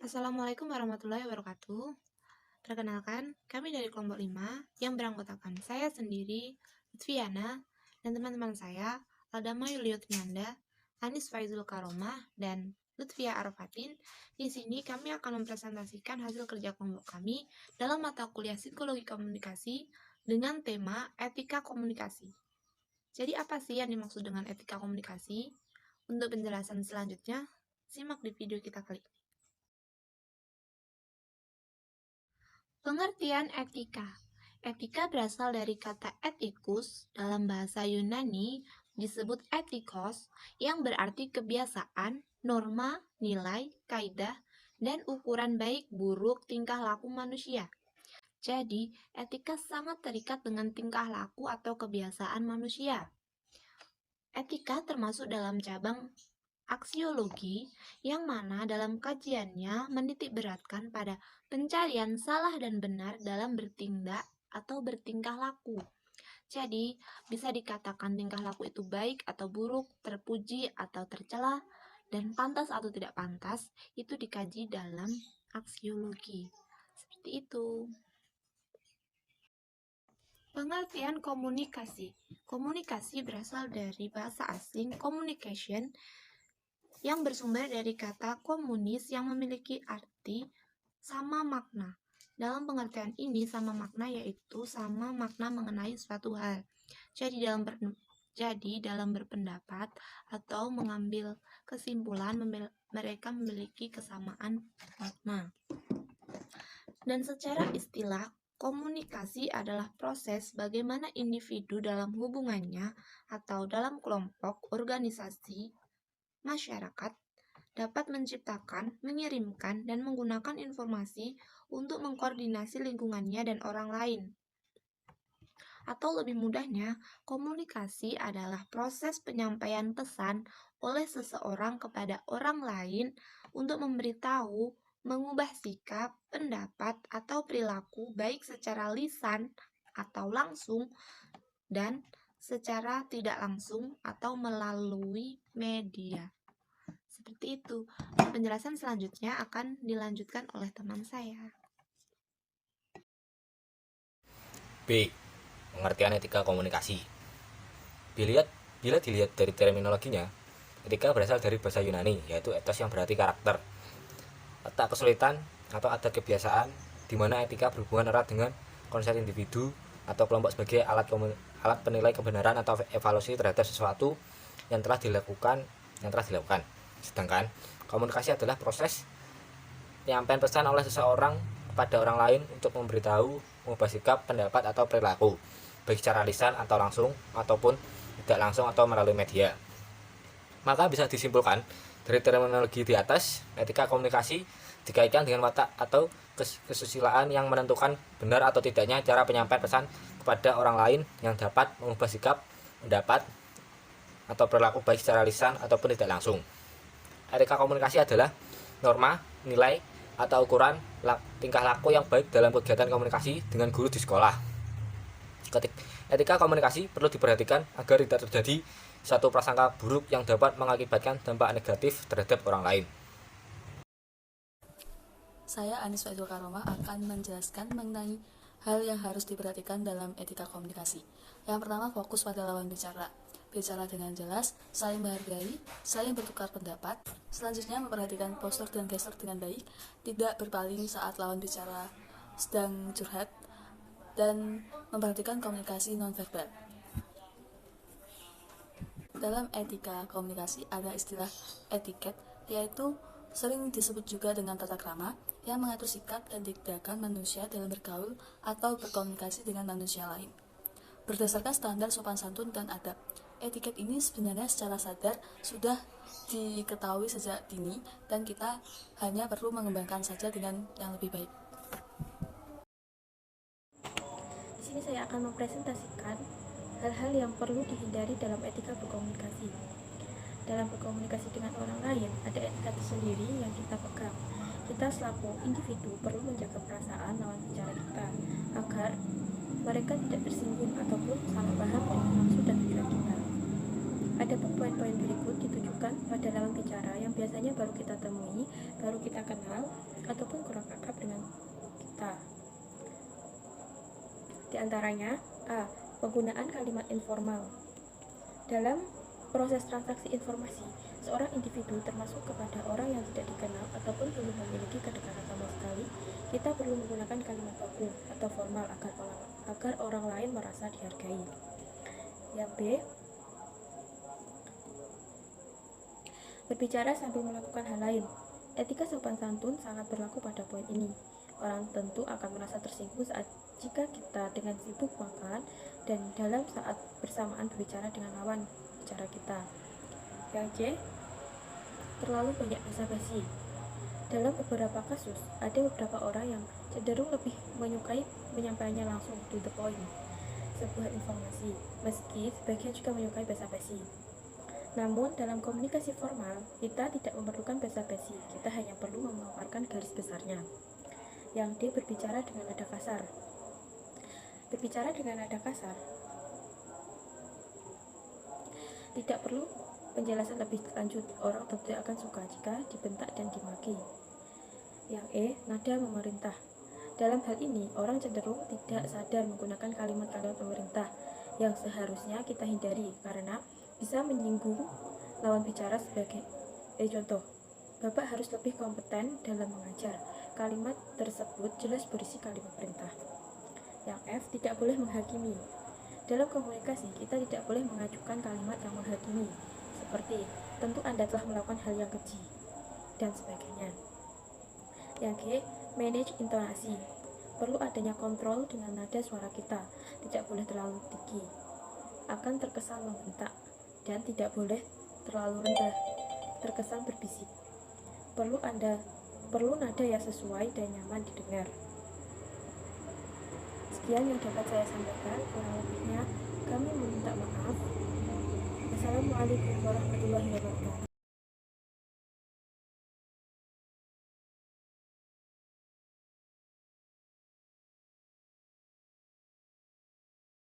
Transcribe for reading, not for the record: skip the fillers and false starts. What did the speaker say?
Assalamualaikum warahmatullahi wabarakatuh. Perkenalkan, kami dari kelompok 5 yang beranggotakan saya sendiri, Lutfiana, dan teman-teman saya, Aldama Yuliotnyanda, Anis Faizul Karomah, dan Lutfia Arofatin. Di sini kami akan mempresentasikan hasil kerja kelompok kami dalam mata kuliah Psikologi Komunikasi dengan tema Etika Komunikasi. Jadi apa sih yang dimaksud dengan etika komunikasi? Untuk penjelasan selanjutnya, simak di video kita kali ini. Pengertian etika. Etika berasal dari kata etikus, dalam bahasa Yunani disebut etikos, yang berarti kebiasaan, norma, nilai, kaidah, dan ukuran baik buruk tingkah laku manusia. Jadi, etika sangat terikat dengan tingkah laku atau kebiasaan manusia. Etika termasuk dalam cabang aksiologi, yang mana dalam kajiannya menitik beratkan pada pencarian salah dan benar dalam bertindak atau bertingkah laku. Jadi, bisa dikatakan tingkah laku itu baik atau buruk, terpuji atau tercela, dan pantas atau tidak pantas, itu dikaji dalam aksiologi. Seperti itu. Pengertian komunikasi. Komunikasi berasal dari bahasa asing communication, yang bersumber dari kata komunis yang memiliki arti sama makna. Dalam pengertian ini, sama makna yaitu sama makna mengenai suatu hal. Jadi dalam berpendapat atau mengambil kesimpulan, mereka memiliki kesamaan makna. Dan secara istilah, komunikasi adalah proses bagaimana individu dalam hubungannya atau dalam kelompok, organisasi, masyarakat dapat menciptakan, mengirimkan, dan menggunakan informasi untuk mengkoordinasi lingkungannya dan orang lain. Atau lebih mudahnya, komunikasi adalah proses penyampaian pesan oleh seseorang kepada orang lain untuk memberitahu, mengubah sikap, pendapat, atau perilaku baik secara lisan atau langsung dan secara tidak langsung atau melalui media. Seperti itu. Penjelasan selanjutnya akan dilanjutkan oleh teman saya. B. Pengertian etika komunikasi. Bila dilihat dari terminologinya, etika berasal dari bahasa Yunani, yaitu ethos yang berarti karakter. Tak kesulitan atau ada kebiasaan di mana etika berhubungan erat dengan konsep individu atau kelompok sebagai alat penilai kebenaran atau evaluasi terhadap sesuatu yang telah dilakukan. Sedangkan komunikasi adalah proses penyampaian pesan oleh seseorang kepada orang lain untuk memberitahu, mengubah sikap, pendapat, atau perilaku, baik secara lisan atau langsung, ataupun tidak langsung atau melalui media. Maka bisa disimpulkan dari terminologi di atas, etika komunikasi dikaitkan dengan watak atau kesusilaan yang menentukan benar atau tidaknya cara penyampaian pesan kepada orang lain yang dapat mengubah sikap, pendapat, atau perilaku baik secara lisan ataupun tidak langsung. Etika komunikasi adalah norma, nilai, atau ukuran tingkah laku yang baik dalam kegiatan komunikasi dengan guru di sekolah. Etika komunikasi perlu diperhatikan agar tidak terjadi satu prasangka buruk yang dapat mengakibatkan dampak negatif terhadap orang lain. Saya Anis Faizul Karomah akan menjelaskan mengenai hal yang harus diperhatikan dalam etika komunikasi. Yang pertama, fokus pada lawan bicara. Bicara dengan jelas, saling menghargai, saling bertukar pendapat. Selanjutnya, memperhatikan postur dan gestur dengan baik, tidak berpaling saat lawan bicara sedang curhat, dan memperhatikan komunikasi nonverbal. Dalam etika komunikasi ada istilah etiket, yaitu sering disebut juga dengan tata krama, yang mengatur sikap dan tindakan manusia dalam bergaul atau berkomunikasi dengan manusia lain. Berdasarkan standar sopan santun dan adab, etiket ini sebenarnya secara sadar sudah diketahui sejak dini dan kita hanya perlu mengembangkan saja dengan yang lebih baik. Di sini saya akan mempresentasikan hal-hal yang perlu dihindari dalam etika berkomunikasi. Dalam berkomunikasi dengan orang lain, ada etika tersendiri yang kita pegang. Kita selaku individu perlu menjaga perasaan lawan bicara kita agar mereka tidak tersinggung ataupun salah paham dengan maksud dan tujuan kita. Ada poin-poin berikut ditujukan pada lawan bicara yang biasanya baru kita temui baru kita kenal ataupun kurang akrab dengan kita. Di antaranya, A. Penggunaan kalimat informal. Dalam proses transaksi informasi, seorang individu termasuk kepada orang yang tidak dikenal ataupun belum memiliki kedekatan sama sekali, kita perlu menggunakan kalimat baku atau formal agar orang lain merasa dihargai. Yang B. Berbicara sambil melakukan hal lain. Etika sopan santun sangat berlaku pada poin ini. Orang tentu akan merasa tersinggung jika kita dengan sibuk makan dan dalam saat bersamaan berbicara dengan lawan bicara kita. Yang C. Terlalu banyak basa-basi. Dalam beberapa kasus, ada beberapa orang yang cenderung lebih menyukai menyampaikannya langsung to the point sebuah informasi, meski sebagian juga menyukai basa-basi. Namun, dalam komunikasi formal, kita tidak memerlukan basa-basi, kita hanya perlu memaparkan garis besarnya. Yang D. Berbicara dengan nada kasar. Berbicara dengan nada kasar tidak perlu penjelasan lebih lanjut, orang tentu akan suka jika dibentak dan dimaki. Yang E. Nada memerintah. Dalam hal ini, orang cenderung tidak sadar menggunakan kalimat-kalimat pemerintah yang seharusnya kita hindari karena bisa menyinggung lawan bicara sebagai contoh. Bapak harus lebih kompeten dalam mengajar. Kalimat tersebut jelas berisi kalimat perintah. Yang F. Tidak boleh menghakimi. Dalam komunikasi, kita tidak boleh mengajukan kalimat yang menghakimi, seperti tentu Anda telah melakukan hal yang keji, dan sebagainya. Yang G. Manage intonasi. Perlu adanya kontrol dengan nada suara kita, tidak boleh terlalu tinggi, akan terkesan membentak, dan tidak boleh terlalu rendah, terkesan berbisik. Perlu nada yang sesuai dan nyaman didengar. Sekian yang dapat saya sampaikan, kurang lebihnya kami meminta maaf. Wassalamualaikum warahmatullahi wabarakatuh.